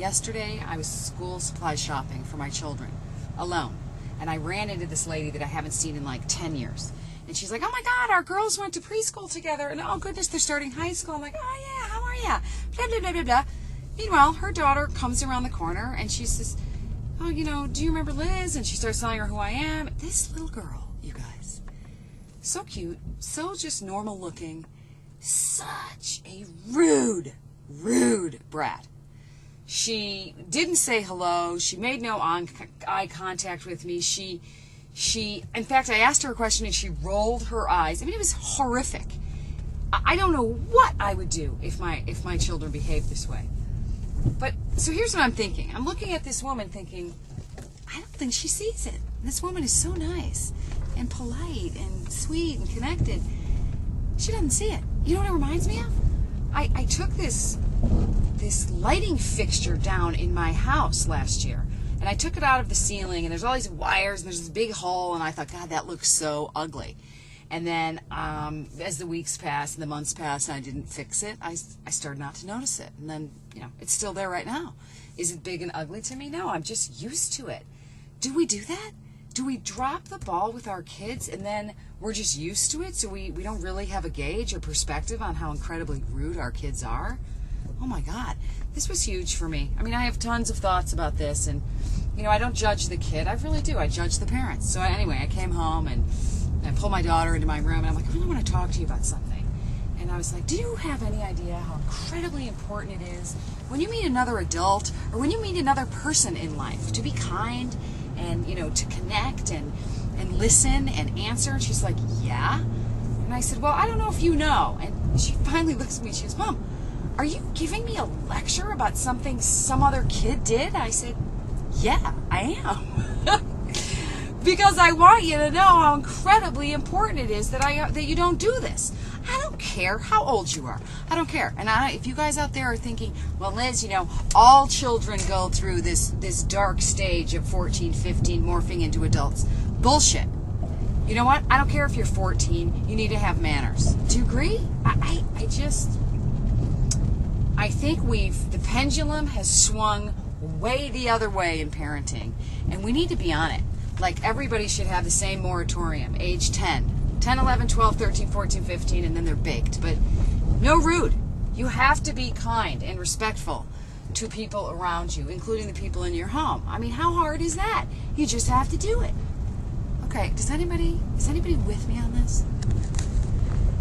Yesterday, I was school supply shopping for my children, alone. And I ran into this lady that I haven't seen in like 10 years. And she's like, oh my God, our girls went to preschool together. And oh goodness, they're starting high school. I'm like, oh yeah, how are ya? Blah, blah, blah, blah, blah. Meanwhile, her daughter comes around the corner and she says, oh, you know, do you remember Liz? And she starts telling her who I am. This little girl, you guys, so cute, so just normal looking, such a rude brat. She didn't say hello. She made no eye contact with me. She, in fact, I asked her a question and she rolled her eyes. I mean, it was horrific. I don't know what I would do if my children behaved this way. But, so here's what I'm thinking. I'm looking at this woman thinking, I don't think she sees it. This woman is so nice and polite and sweet and connected. She doesn't see it. You know what it reminds me of? I took this lighting fixture down in my house last year, and I took it out of the ceiling, and there's all these wires, and there's this big hole, and I thought, God, that looks so ugly. And then as the weeks passed and the months passed and I didn't fix it, I started not to notice it. And then, you know, it's still there right now. Is it big and ugly to me? No, I'm just used to it. Do we do that? Do we drop the ball with our kids and then we're just used to it, so we don't really have a gauge or perspective on how incredibly rude our kids are? Oh my God, this was huge for me. I mean, I have tons of thoughts about this, and, you know, I don't judge the kid. I really do. I judge the parents. So anyway, I came home and I pulled my daughter into my room, and I'm like, I really want to talk to you about something. And I was like, do you have any idea how incredibly important it is when you meet another adult or when you meet another person in life to be kind and, you know, to connect and listen and answer? And she's like, yeah. And I said, well, I don't know if you know. And she finally looks at me. She goes, Mom, are you giving me a lecture about something some other kid did? I said, yeah, I am. Because I want you to know how incredibly important it is that you don't do this. I don't care how old you are. I don't care. And if you guys out there are thinking, well, Liz, you know, all children go through this dark stage of 14, 15, morphing into adults. Bullshit. You know what? I don't care if you're 14. You need to have manners. Do you agree? I think the pendulum has swung way the other way in parenting, and we need to be on it. Like, everybody should have the same moratorium, age 10, 11, 12, 13, 14, 15, and then they're baked. But no rude. You have to be kind and respectful to people around you, including the people in your home. I mean, how hard is that? You just have to do it. Okay, is anybody with me on this?